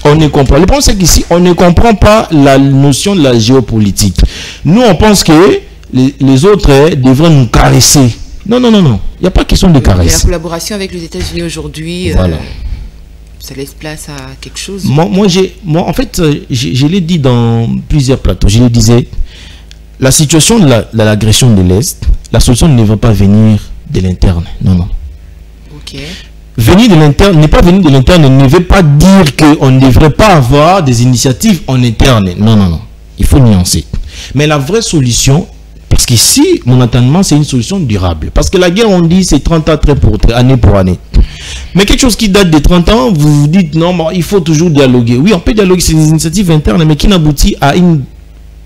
On ne comprend. Le problème, c'est qu'ici, on ne comprend pas la notion de la géopolitique. Nous, on pense que les autres devraient nous caresser. Non, non, non, non. Il n'y a pas question de caresse. La collaboration avec les États-Unis aujourd'hui, voilà. Ça laisse place à quelque chose. Moi en fait, je l'ai dit dans plusieurs plateaux. Je le disais, la situation de l'agression de l'Est, la solution ne va pas venir de l'interne. Non, non. Ok. Venir de l'interne, ne pas venir de l'interne ne veut pas dire qu'on ne devrait pas avoir des initiatives en interne. Non, non, non. Il faut nuancer. Mais la vraie solution, parce qu'ici, mon entendement, c'est une solution durable. Parce que la guerre, on dit, c'est 30 ans, année pour année. Mais quelque chose qui date de 30 ans, vous vous dites, non, bon, il faut toujours dialoguer. Oui, on peut dialoguer, c'est des initiatives internes, mais qui n'aboutit à une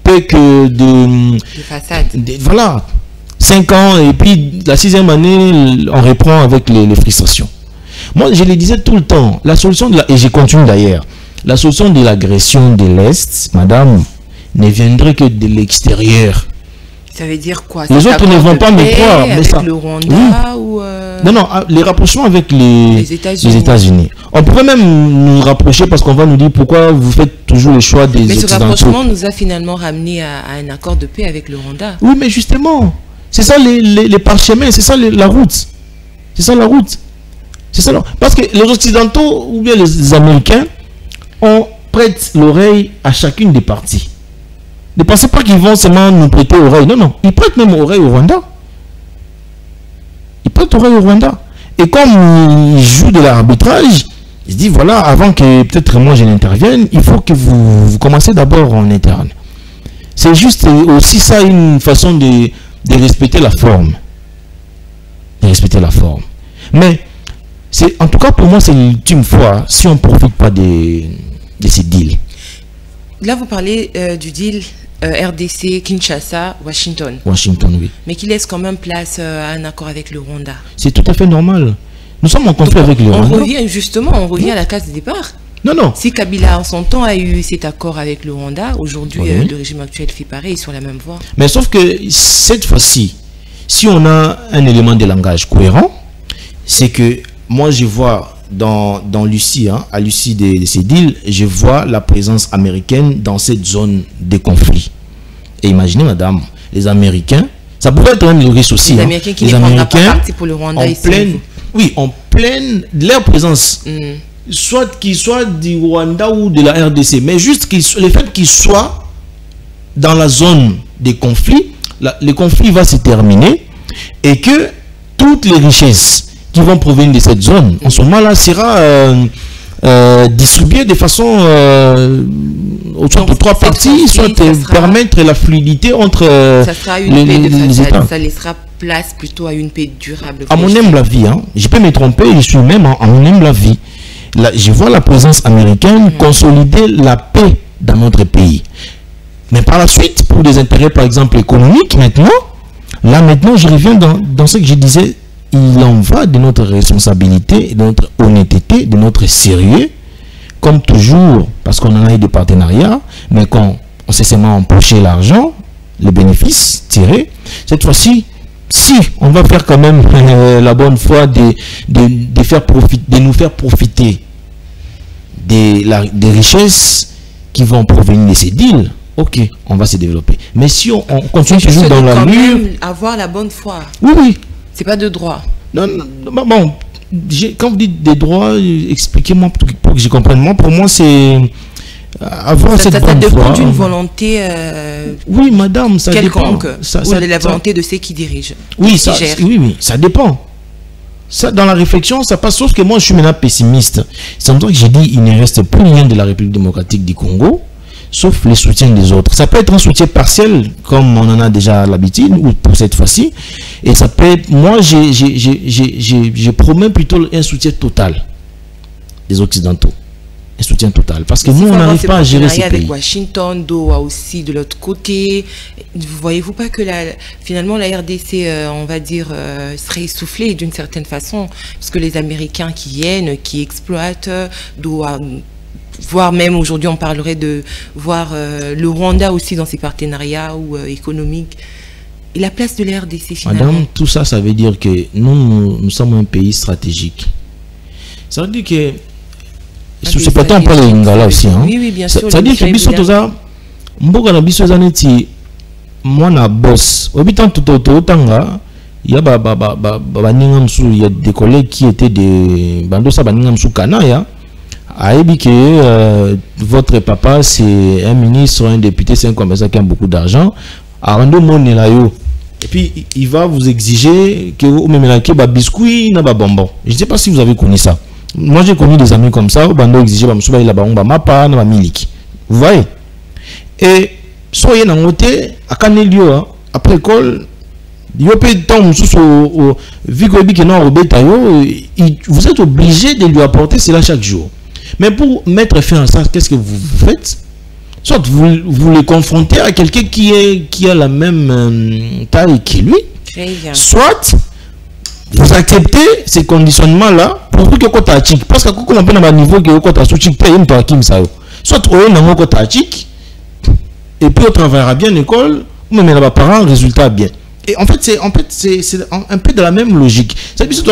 peu que de façade. Voilà. 5 ans, et puis la 6e année, on reprend avec les frustrations. Moi, je le disais tout le temps, la solution et je continue d'ailleurs, la solution de l'agression de l'Est, madame, ne viendrait que de l'extérieur. Ça veut dire quoi? Les autres ne vont pas me croire. Mais ça... le Rwanda ou Non, non, les rapprochements avec les États-Unis. On pourrait même nous rapprocher parce qu'on va nous dire pourquoi vous faites toujours le choix des Occidentaux. Mais ce rapprochement nous a finalement ramené à un accord de paix avec le Rwanda. Oui, mais justement, c'est ça les parchemins, c'est ça la route. C'est ça la route. C'est ça. Parce que les Occidentaux ou bien les Américains, on prête l'oreille à chacune des parties. Ne pensez pas qu'ils vont seulement nous prêter oreille. Non, non. Ils prêtent même oreille au Rwanda. Ils prêtent oreille au Rwanda. Et comme ils jouent de l'arbitrage, ils se disent, voilà, avant que peut-être moi je n'intervienne, il faut que vous commencez d'abord en interne. C'est juste aussi ça une façon de respecter la forme. De respecter la forme. Mais, en tout cas pour moi, c'est l'ultime fois si on ne profite pas de ces deals. Là, vous parlez du deal RDC, Kinshasa, Washington. Washington, oui. Mais qui laisse quand même place à un accord avec le Rwanda. C'est tout à fait normal. Nous sommes en conflit avec le Rwanda. On revient à la case de départ. Non, non. Si Kabila, en son temps, a eu cet accord avec le Rwanda, aujourd'hui, le régime actuel fait pareil, sur la même voie. Mais sauf que cette fois-ci, si on a un élément de langage cohérent, c'est que moi, je vois... Dans l'issue, hein, à l'issue de ces deals, je vois la présence américaine dans cette zone de conflit. Et imaginez, madame, les Américains, ça pourrait être même le risque aussi. Les Américains qui ne prendront pas parti pour le Rwanda ici. Oui, en pleine leur présence. Soit qu'ils soient du Rwanda ou de la RDC, mais juste le fait qu'ils soient dans la zone des conflits, le conflit va se terminer et que toutes les richesses qui vont provenir de cette zone, en ce moment-là, sera distribué de façon autour de trois parties, soit permettre la fluidité entre ça sera une paix de façade, ça laissera place plutôt à une paix durable. À mon humble avis, hein, je peux me tromper, je suis même à mon humble avis. Je vois la présence américaine consolider la paix dans notre pays. Mais par la suite, pour des intérêts par exemple économiques, maintenant, je reviens dans ce que je disais. Il en va de notre responsabilité, de notre honnêteté, de notre sérieux, comme toujours, parce qu'on en a eu des partenariats, mais quand on s'est seulement empoché l'argent, les bénéfices tirés, cette fois-ci, si on va faire quand même la bonne foi de nous faire profiter des richesses qui vont provenir de ces deals, ok, on va se développer. Mais si on continue toujours dans la mur... Avoir la bonne foi. Oui, oui. C'est pas de droit. Non, non, bon, quand vous dites des droits, expliquez-moi pour que je comprenne. Moi, pour moi, c'est avoir cette bonne foi. Ça dépend d'une volonté oui, madame, ça quelconque, dépend. Ou de la volonté de ceux qui dirigent. Oui, ça dépend. Ça, dans la réflexion, ça passe, sauf que moi, je suis maintenant pessimiste. C'est comme ça que j'ai dit, il ne reste plus rien de la République démocratique du Congo. sauf les soutiens des autres. Ça peut être un soutien partiel, comme on en a déjà l'habitude, ou pour cette fois-ci. Et ça peut être, moi, je promets plutôt un soutien total des Occidentaux. Un soutien total. Parce que nous, on n'arrive pas à gérer ces pays. Avec Washington, Doha aussi de l'autre côté. Voyez-vous pas que finalement la RDC, on va dire, serait essoufflée d'une certaine façon, parce que les Américains qui viennent, qui exploitent, Doha, voire même aujourd'hui on parlerait de voir le Rwanda aussi dans ses partenariats ou économiques. Et la place de la RDC finalement. Madame, tout ça, ça veut dire que nous sommes un pays stratégique. Ça veut dire que c'est pourtant on parle de Lingala aussi. Hein. Oui, bien sûr. Ça veut dire que biso toza mboka na biso zaneti moi na boss. Obitan tout tanga il y a il y a des collègues qui étaient des bandosa baninga msu kanaya. Aïbi que votre papa c'est un ministre, un député, c'est un commerçant qui a beaucoup d'argent. Arando Monelayo. Et puis il va vous exiger que vous me mettez des biscuits na ba bonbon. Je ne sais pas si vous avez connu ça. Moi j'ai connu des amis comme ça, où bando exiger ba msuba ila ba ngba mapa na ba miliki. Vous voyez? Et soyez na ngote akanelio après école yo peut temps mususu vu que bi que non robeta yo vous êtes obligé de lui apporter cela chaque jour. Mais pour mettre fin à ça, qu'est-ce que vous faites? Soit vous le confrontez à quelqu'un qui a la même taille que lui, soit vous acceptez ces conditionnements-là pour que vous ayez parce que quand on a un niveau que vous avez soit vous avez et puis on travaillera bien à l'école, ou même les parents, résultat bien. Et en fait, c'est un peu de la même logique. Ça dit que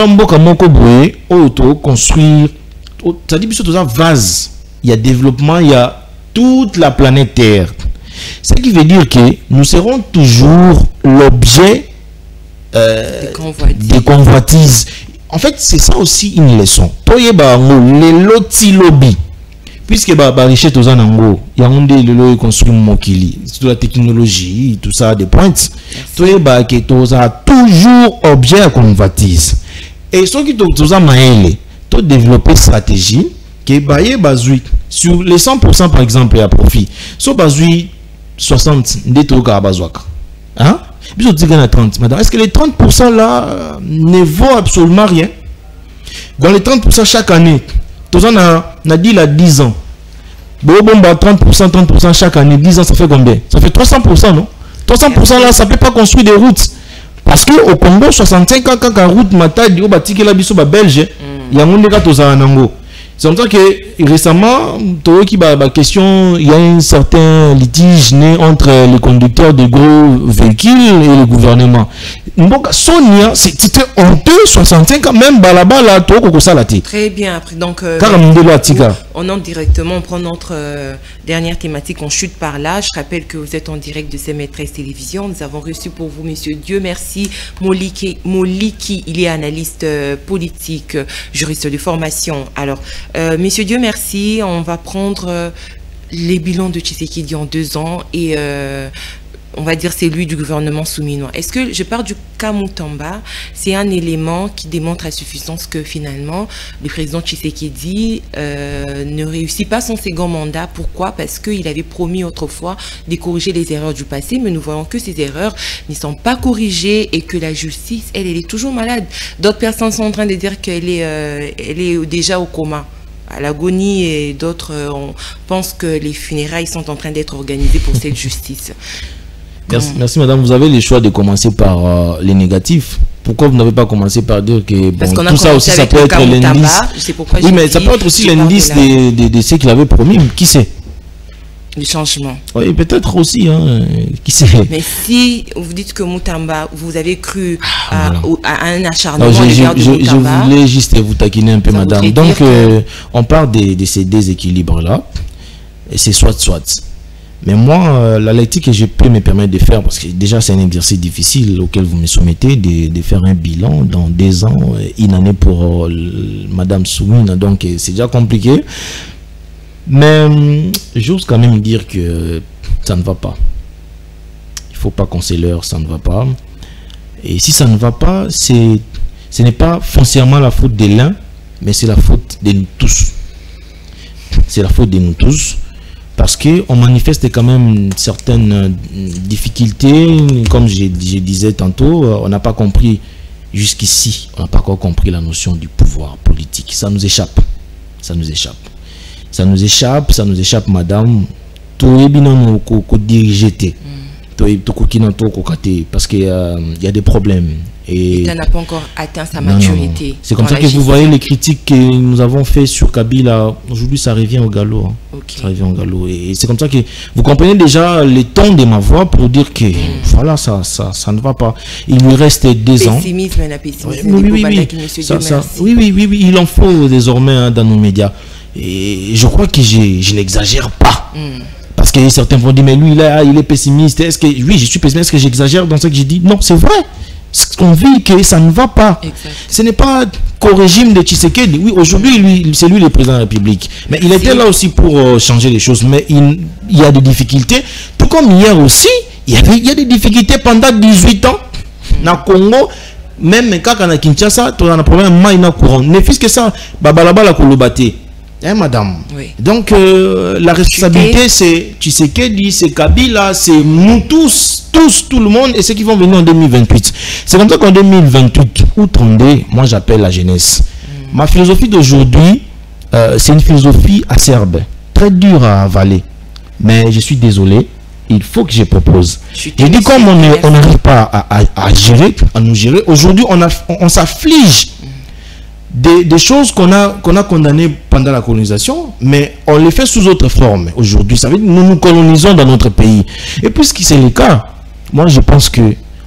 vous construire, ça dit que vous vase, il y a développement, il y a toute la planète Terre. Ce qui veut dire que nous serons toujours l'objet des convoitises. En fait, c'est ça aussi une leçon. Les loti lobby. Puisque richesse aux anango, il y a un des construit mokili, toute la technologie, tout ça des pointes. Toujours objet à convoitise. Et ce qui est maële, tout développer stratégie qui est basé sur les 100% par exemple à profit. So basé 60 des trucs à bazouaka. Hein? Bisous dire à 30 madame. Est-ce que les 30% là ne vaut absolument rien? Dans les 30% chaque année, tous on a dit là 10 ans. Bon, 30% chaque année, 10 ans, ça fait combien? Ça fait 300%, non? 300% là, ça ne peut pas construire des routes. Parce qu'au Congo, 65 ans, quand la route m'a dit, que la biso belge, il y a un monde qui a nango. C'est comme ça que récemment, il y a un certain litige né entre les conducteurs de gros véhicules et le gouvernement. Sonia, c'était honteux, 65 ans, même balabala, très bien, après donc on entre directement, on prend notre dernière thématique, on chute par là. Je rappelle que vous êtes en direct de CM13 Télévision. Nous avons reçu pour vous, monsieur Dieu merci, Moliki, il est analyste politique, juriste de formation. Alors, monsieur Dieu merci, on va prendre les bilans de Tshisekedi en 2 ans et on va dire c'est lui du gouvernement souminois. Est-ce que je pars du cas Moutamba, c'est un élément qui démontre à suffisance que finalement le président Tshisekedi ne réussit pas son second mandat. Pourquoi? Parce qu'il avait promis autrefois de corriger les erreurs du passé, mais nous voyons que ces erreurs ne sont pas corrigées et que la justice, elle est toujours malade. D'autres personnes sont en train de dire qu'elle est déjà au coma, à l'agonie, et d'autres on pense que les funérailles sont en train d'être organisées pour cette justice. Merci madame, vous avez le choix de commencer par les négatifs. Pourquoi vous n'avez pas commencé par dire que bon, tout ça aussi ça peut être l'indice? Oui, mais ça peut être aussi l'indice de ce qu'il avait promis. Qui sait? Du changement. Oui, peut-être aussi, hein, qui sait. Mais si vous dites que Moutamba, vous avez cru à un acharnement de Moutamba. Je voulais juste vous taquiner un peu, madame. Donc, on parle de ces déséquilibres-là, et c'est soit. Mais moi, la lecture que je peux me permettre de faire, parce que déjà c'est un exercice difficile auquel vous me soumettez, de faire un bilan dans 2 ans, une année pour madame Soumine, donc c'est déjà compliqué. Mais j'ose quand même dire que ça ne va pas. Il ne faut pas qu'on s'éleure, ça ne va pas. Et si ça ne va pas, ce n'est pas foncièrement la faute de l'un, mais c'est la faute de nous tous. C'est la faute de nous tous. Parce qu'on manifeste quand même certaines difficultés, comme je disais tantôt, on n'a pas compris jusqu'ici, on n'a pas encore compris la notion du pouvoir politique. Ça nous échappe, ça nous échappe. Ça nous échappe, madame. Tout est bien dirigé. Parce qu'il y a des problèmes. Et ça n'a pas encore atteint sa maturité. C'est comme ça que vous voyez les critiques que nous avons fait sur Kabila. Aujourd'hui, ça revient au galop. Hein. Okay. Ça revient au galop. Et c'est comme ça que vous comprenez déjà le ton de ma voix pour dire que voilà, ça ne va pas. Il lui reste 2 ans. Pessimisme, la pessimisme. Oui, il en faut désormais hein, dans nos médias. Et je crois que je n'exagère pas. Parce que certains vont dire, mais lui, là, il est pessimiste. Est-ce que, oui, je suis pessimiste. Est-ce que j'exagère dans ce que j'ai dit? Non, c'est vrai. On vit que ça ne va pas. Exact. Ce n'est pas qu'au régime de Tshisekedi. Oui, aujourd'hui, c'est lui le président de la République. Mais il était là aussi pour changer les choses. Mais il y a des difficultés. Tout comme hier aussi, il y a des difficultés pendant 18 ans. Dans le Congo, même quand on a Kinshasa, on a un problème de courant. Ne fût-ce que ça, babalaba la kolobate. Hein, madame. Oui. Donc, la responsabilité, c'est Tshisekedi, c'est Kabila, c'est nous tous, tout le monde, et ceux qui vont venir en 2028. C'est comme ça qu'en 2028, ou 32, moi j'appelle la jeunesse. Ma philosophie d'aujourd'hui, c'est une philosophie acerbe, très dure à avaler. Mais je suis désolé, il faut que je propose. Je dis comme on n'arrive pas à gérer, à nous gérer, aujourd'hui on s'afflige. Des choses qu'on a condamnées pendant la colonisation, mais on les fait sous autre forme aujourd'hui. Ça veut dire que nous nous colonisons dans notre pays. Et puisque c'est le cas, moi je pense que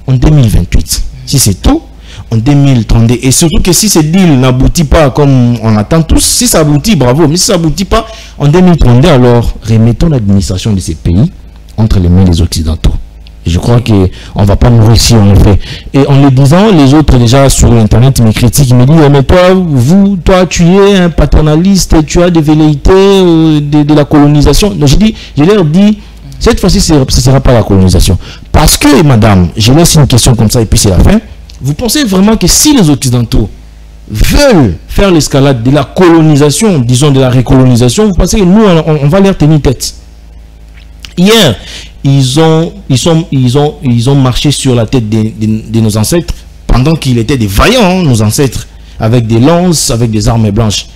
en 2028, si c'est tout, en 2032, et surtout que si ce deal n'aboutit pas comme on attend tous, si ça aboutit, bravo, mais si ça n'aboutit pas, en 2032, alors remettons l'administration de ces pays entre les mains des Occidentaux. Je crois qu'on ne va pas mourir si on le fait. Et en le disant, les autres déjà sur Internet me critiquent, ils me disent, mais toi tu es un paternaliste, tu as des velléités de la colonisation. Donc je leur dis, cette fois-ci, ce ne sera pas la colonisation. Parce que, madame, je laisse une question comme ça et puis c'est la fin. Vous pensez vraiment que si les Occidentaux veulent faire l'escalade de la colonisation, disons de la récolonisation, vous pensez que nous, on va leur tenir tête? Hier, ils ont marché sur la tête de nos ancêtres pendant qu'ils étaient des vaillants, nos ancêtres, avec des lances, avec des armes blanches.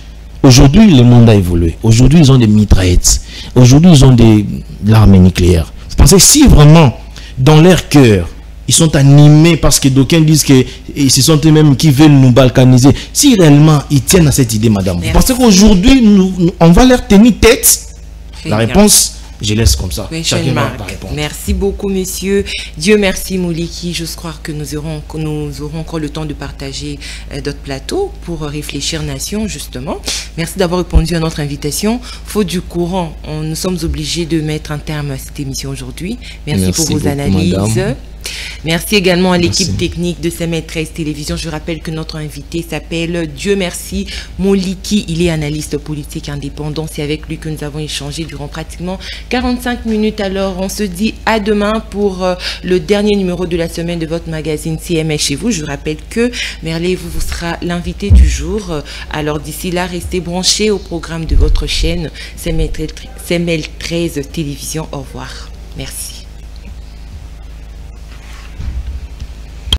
Aujourd'hui, le monde a évolué. Aujourd'hui, ils ont des mitraillettes. Aujourd'hui, ils ont de l'arme nucléaire. Vous pensez si vraiment, dans leur cœur, ils sont animés parce que d'aucuns disent que ce sont eux-mêmes qui veulent nous balkaniser. Si réellement, ils tiennent à cette idée, madame, vous pensez qu'aujourd'hui, on va leur tenir tête? La réponse... Je laisse comme ça. Oui, chacun va répondre. Merci beaucoup, monsieur. Dieu merci, Mouliki. J'ose croire que nous aurons encore le temps de partager d'autres plateaux pour réfléchir nation, justement. Merci d'avoir répondu à notre invitation. Faute du courant, nous sommes obligés de mettre un terme à cette émission aujourd'hui. Merci pour vos analyses. Madame. Merci également à l'équipe technique de CML 13 Télévision. Je rappelle que notre invité s'appelle Dieu merci Mouliki. Il est analyste politique indépendant. C'est avec lui que nous avons échangé durant pratiquement 45 minutes. Alors, on se dit à demain pour le dernier numéro de la semaine de votre magazine CML chez vous. Je rappelle que Merlé vous sera l'invité du jour. Alors, d'ici là, restez branchés au programme de votre chaîne CML 13 Télévision. Au revoir. Merci.